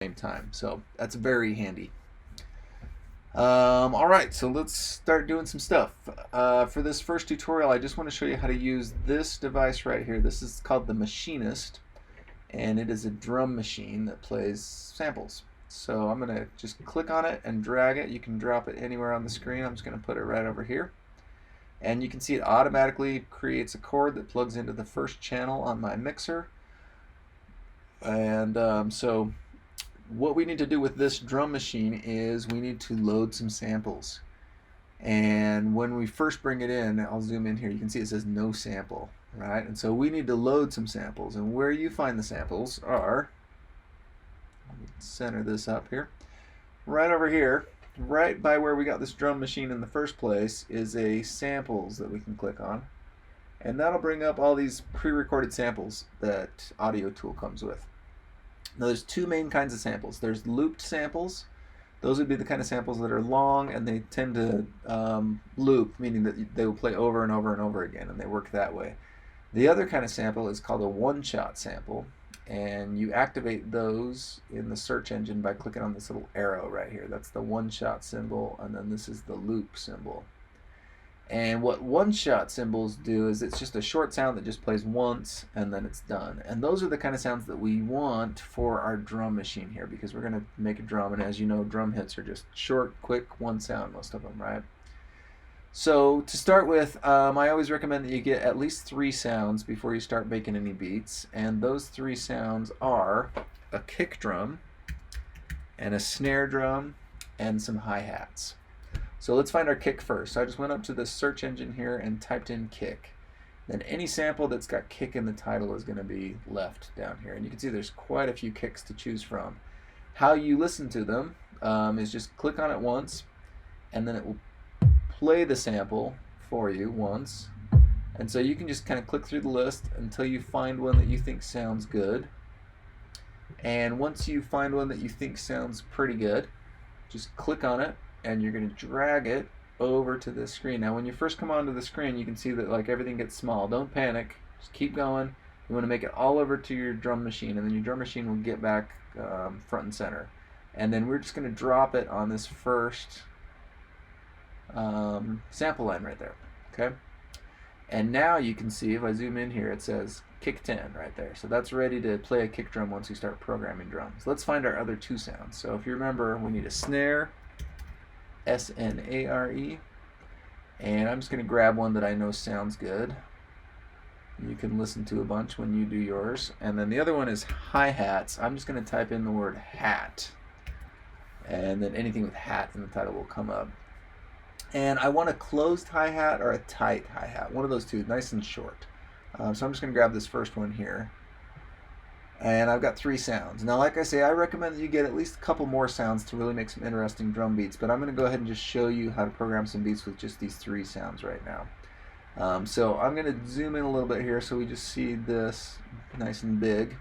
same time. So that's very handy. All right, so let's start doing some stuff. For this first tutorial, I just want to show you how to use this device right here. This is called the Machinist, and it is a drum machine that plays samples. So I'm going to just click on it and drag it. You can drop it anywhere on the screen. I'm just going to put it right over here. And you can see it automatically creates a cord that plugs into the first channel on my mixer. And so what we need to do with this drum machine is we need to load some samples. And when we first bring it in, I'll zoom in here, you can see it says no sample, right? And so we need to load some samples. And where you find the samples are, let me center this up here, right over here, right by where we got this drum machine in the first place, is a samples that we can click on. And that'll bring up all these pre-recorded samples that Audiotool comes with. Now there's two main kinds of samples. There's looped samples. Those would be the kind of samples that are long and they tend to loop, meaning that they will play over and over and over again, and they work that way. The other kind of sample is called a one-shot sample, and you activate those in the search engine by clicking on this little arrow right here. That's the one-shot symbol, and then this is the loop symbol. And what one-shot symbols do is it's just a short sound that just plays once and then it's done. And those are the kind of sounds that we want for our drum machine here, because we're going to make a drum, and as you know, drum hits are just short, quick, one sound, most of them, right? So to start with, I always recommend that you get at least 3 sounds before you start making any beats. And those 3 sounds are a kick drum, and a snare drum, and some hi-hats. So let's find our kick first. So I just went up to the search engine here and typed in kick. Then any sample that's got kick in the title is going to be left down here. And you can see there's quite a few kicks to choose from. How you listen to them is just click on it once, and then it will play the sample for you once. And so you can just kind of click through the list until you find one that you think sounds good. And once you find one that you think sounds pretty good, just click on it, and you're going to drag it over to the screen. Now when you first come onto the screen, you can see that like everything gets small. Don't panic, just keep going. You want to make it all over to your drum machine, and then your drum machine will get back front and center. And then we're just going to drop it on this first sample line right there. Okay. And now you can see, if I zoom in here, it says kick 10 right there. So that's ready to play a kick drum once you start programming drums. Let's find our other 2 sounds. So if you remember, we need a snare, S-N-A-R-E, and I'm just going to grab one that I know sounds good. You can listen to a bunch when you do yours. And then the other one is hi-hats. I'm just going to type in the word hat, and then anything with hat in the title will come up. And I want a closed hi-hat or a tight hi-hat, one of those two, nice and short. So I'm just going to grab this first one here. And I've got 3 sounds. Now, like I say, I recommend that you get at least a couple more sounds to really make some interesting drum beats, but I'm going to go ahead and just show you how to program some beats with just these 3 sounds right now. So I'm going to zoom in a little bit here so we just see this nice and big.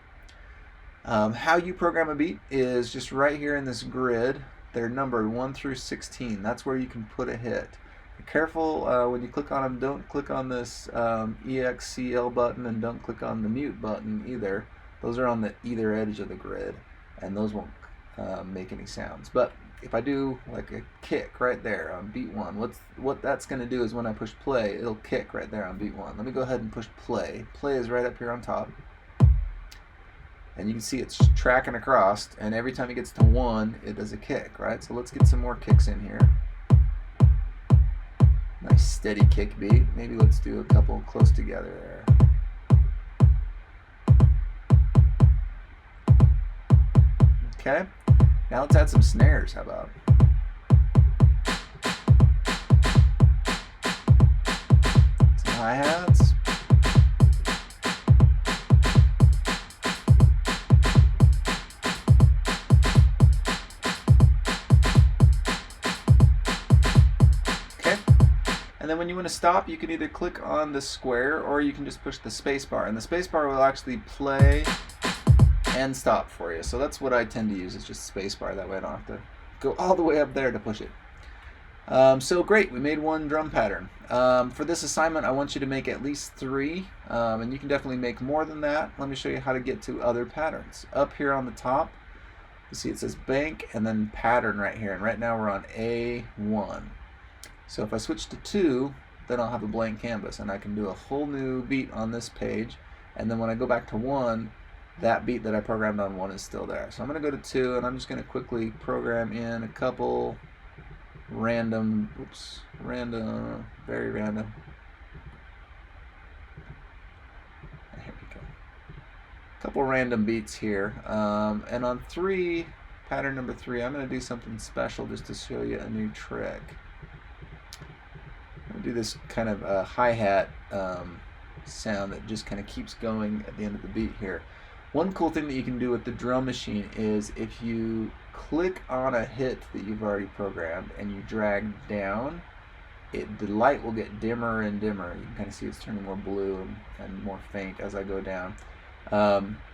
How you program a beat is just right here in this grid. They're numbered 1 through 16. That's where you can put a hit. Be careful when you click on them. Don't click on this EXCL button, and don't click on the mute button either. Those are on the either edge of the grid, and those won't make any sounds. But if I do like a kick right there on beat 1, what that's going to do is when I push play, it'll kick right there on beat 1. Let me go ahead and push play. Play is right up here on top. And you can see it's tracking across, and every time it gets to 1, it does a kick, right? So let's get some more kicks in here. Nice steady kick beat. Maybe let's do a couple close together there. Okay, now let's add some snares. How about? Some hi-hats. Okay, and then when you want to stop, you can either click on the square or you can just push the space bar, and the space bar will actually play and stop for you. So that's what I tend to use, is just spacebar. That way I don't have to go all the way up there to push it. So great, we made 1 drum pattern. For this assignment, I want you to make at least 3, and you can definitely make more than that. Let me show you how to get to other patterns. Up here on the top, You see it says bank and then pattern right here, and right now we're on A1. So if I switch to 2, then I'll have a blank canvas, and I can do a whole new beat on this page, and then when I go back to 1, that beat that I programmed on 1 is still there. So I'm going to go to 2, and I'm just going to quickly program in a couple random, very random. Here we go. A couple random beats here, and on 3, pattern number 3, I'm going to do something special just to show you a new trick. I'm going to do this kind of hi-hat sound that just kind of keeps going at the end of the beat here. One cool thing that you can do with the drum machine is if you click on a hit that you've already programmed and you drag down, the light will get dimmer and dimmer. You can kind of see it's turning more blue and more faint as I go down.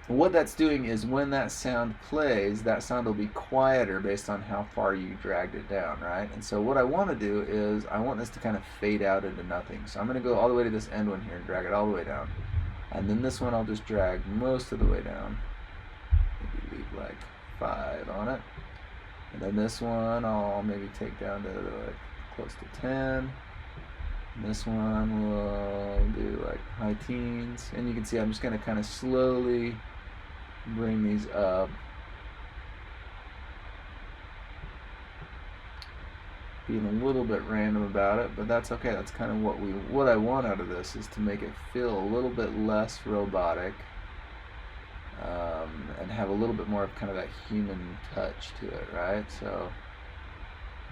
What that's doing is when that sound plays, that sound will be quieter based on how far you dragged it down, right? And so what I want to do is I want this to kind of fade out into nothing. So I'm going to go all the way to this end one here and drag it all the way down. And then this one I'll just drag most of the way down. Maybe leave like 5 on it. And then this one I'll maybe take down to like close to 10. And this one will do like high teens. And you can see I'm just going to kind of slowly bring these up. Being a little bit random about it, but that's okay. That's kind of what I want out of this, is to make it feel a little bit less robotic, and have a little bit more of kind of that human touch to it, right? So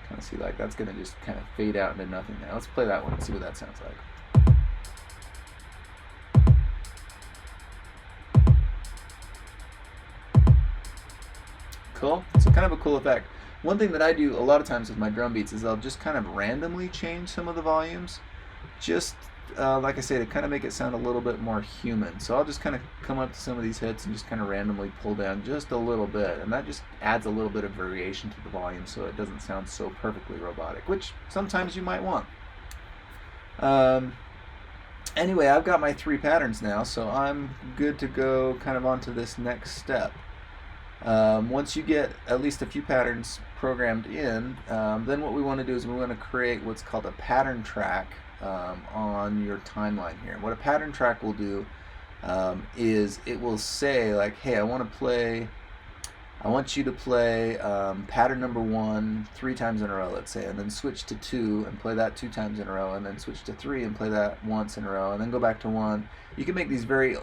kind of see like that's going to just kind of fade out into nothing now. Let's play that one and see what that sounds like. Cool. So kind of a cool effect. One thing that I do a lot of times with my drum beats is I'll just kind of randomly change some of the volumes, just like I say, to kind of make it sound a little bit more human. So I'll just kind of come up to some of these hits and just kind of randomly pull down just a little bit, and that just adds a little bit of variation to the volume so it doesn't sound so perfectly robotic, which sometimes you might want. Anyway, I've got my 3 patterns now, so I'm good to go kind of onto this next step. Once you get at least a few patterns programmed in, then what we want to do is we want to create what's called a pattern track on your timeline here. What a pattern track will do is it will say like, hey, I want you to play pattern number 1 3 times in a row, let's say, and then switch to 2 and play that 2 times in a row, and then switch to 3 and play that once in a row, and then go back to 1. You can make these very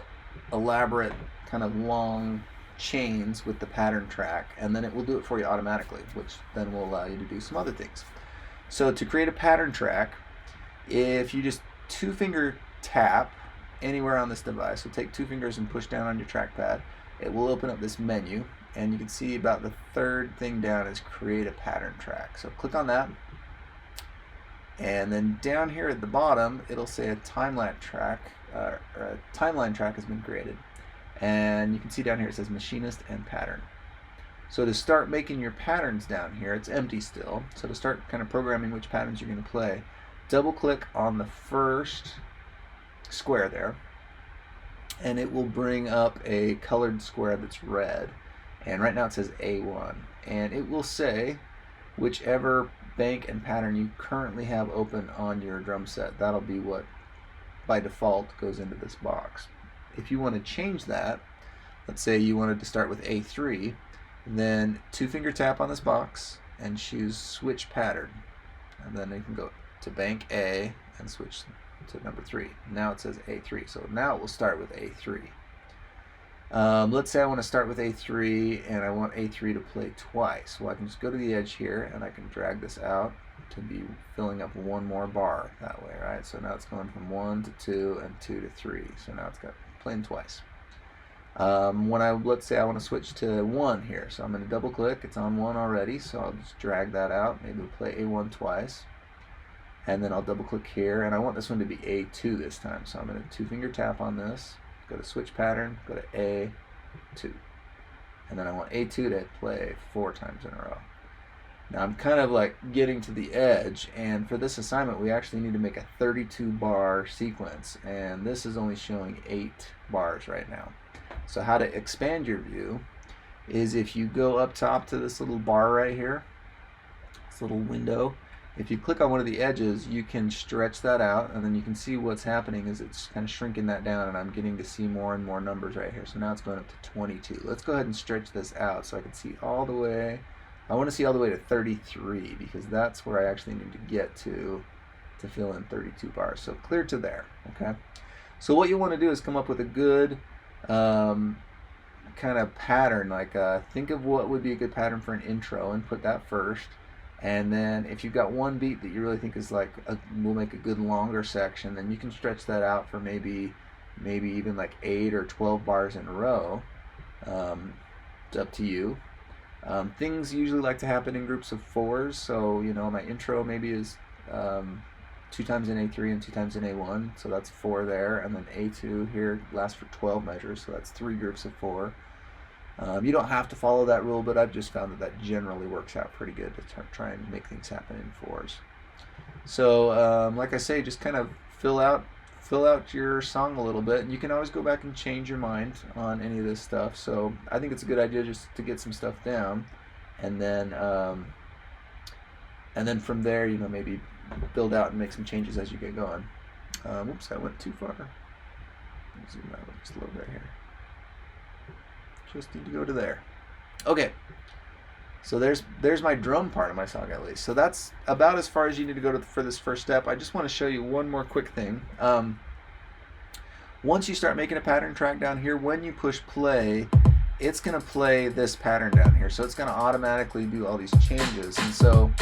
elaborate kind of long chains with the pattern track, and then it will do it for you automatically, which then will allow you to do some other things. So to create a pattern track, if you just 2-finger tap anywhere on this device, so take 2 fingers and push down on your trackpad, it will open up this menu, and you can see about the 3rd thing down is create a pattern track. So click on that, and then down here at the bottom it'll say a timeline track has been created. And you can see down here it says machinist and pattern. So to start making your patterns down here, it's empty still. So to start kind of programming which patterns you're going to play, double click on the first square there, and it will bring up a colored square that's red. And right now it says A1. And it will say whichever bank and pattern you currently have open on your drum set. That'll be what by default goes into this box. If you want to change that, let's say you wanted to start with A3, then 2-finger tap on this box and choose switch pattern, and then you can go to bank A and switch to number 3. Now it says A3, so now it will start with A3. Let's say I want to start with A3 and I want A3 to play twice. Well, I can just go to the edge here and I can drag this out to be filling up 1 more bar that way, right? So now it's going from 1 to 2 and 2 to 3. So now it's got playing twice. Let's say I want to switch to 1 here, so I'm going to double click. It's on 1 already, so I'll just drag that out. Maybe we'll play A1 twice, and then I'll double click here, and I want this one to be A2 this time, so I'm going to 2-finger tap on this, go to switch pattern, go to A2, and then I want A2 to play 4 times in a row. Now I'm kind of like getting to the edge, and for this assignment we actually need to make a 32-bar sequence, and this is only showing 8 bars right now. So how to expand your view is if you go up top to this little bar right here, this little window, if you click on one of the edges, you can stretch that out, and then you can see what's happening is it's kind of shrinking that down, and I'm getting to see more and more numbers right here. So now it's going up to 22. Let's go ahead and stretch this out so I can see all the way. I want to see all the way to 33 because that's where I actually need to get to fill in 32 bars. So clear to there, okay? So what you want to do is come up with a good kind of pattern, like think of what would be a good pattern for an intro and put that first. And then if you've got one beat that you really think is like will make a good longer section, then you can stretch that out for maybe even like 8 or 12 bars in a row. It's up to you. Things usually like to happen in groups of 4s, so you know my intro maybe is 2 times in A3 and 2 times in A1, so that's 4 there, and then A2 here lasts for 12 measures, so that's 3 groups of 4. You don't have to follow that rule, but I've just found that generally works out pretty good to try and make things happen in 4s. So like I say, just kind of fill out your song a little bit, and you can always go back and change your mind on any of this stuff. So I think it's a good idea just to get some stuff down, and then from there, you know, maybe build out and make some changes as you get going. Whoops, I went too far. Zoom out just a little bit here. Just need to go to there. Okay, so there's my drum part of my song at least. So that's about as far as you need to go for this first step. I just want to show you one more quick thing. Once you start making a pattern track down here, when you push play, it's going to play this pattern down here. So it's going to automatically do all these changes. And so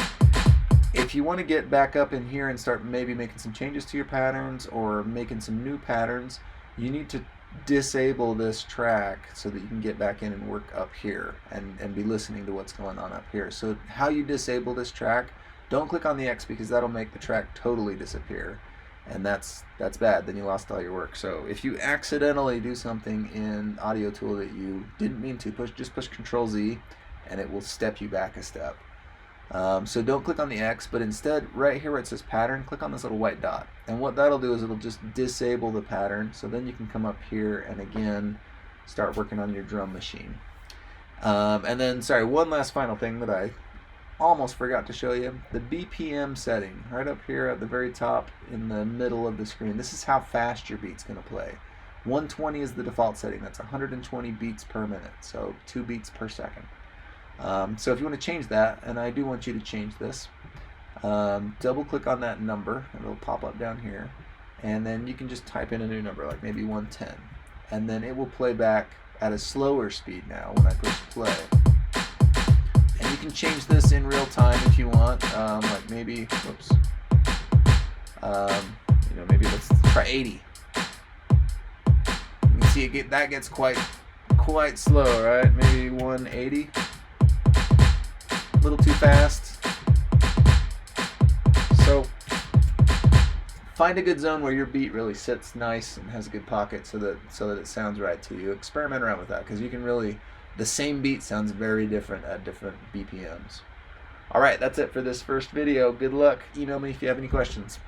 if you want to get back up in here and start maybe making some changes to your patterns or making some new patterns, you need to disable this track so that you can get back in and work up here and be listening to what's going on up here. So how you disable this track, don't click on the X because that'll make the track totally disappear, and that's bad. Then you lost all your work. So if you accidentally do something in Audiotool that you didn't mean to, just push Control Z and it will step you back a step. So don't click on the X, but instead right here where it says pattern, click on this little white dot, and what that'll do is it'll just disable the pattern, so then you can come up here and again start working on your drum machine. And then, sorry, one last final thing that I almost forgot to show you, the BPM setting right up here at the very top in the middle of the screen. This is how fast your beat's going to play. 120 is the default setting. That's 120 beats per minute, so 2 beats per second. So if you want to change that, and I do want you to change this, double click on that number, and it'll pop up down here, and then you can just type in a new number, like maybe 110, and then it will play back at a slower speed now when I push play. And you can change this in real time if you want, like maybe, whoops, you know, maybe let's try 80. You can see that gets quite slow, right? Maybe 180. A little too fast. So find a good zone where your beat really sits nice and has a good pocket so that it sounds right to you. Experiment around with that, because you can really, the same beat sounds very different at different BPMs. Alright, that's it for this first video. Good luck. Email me if you have any questions.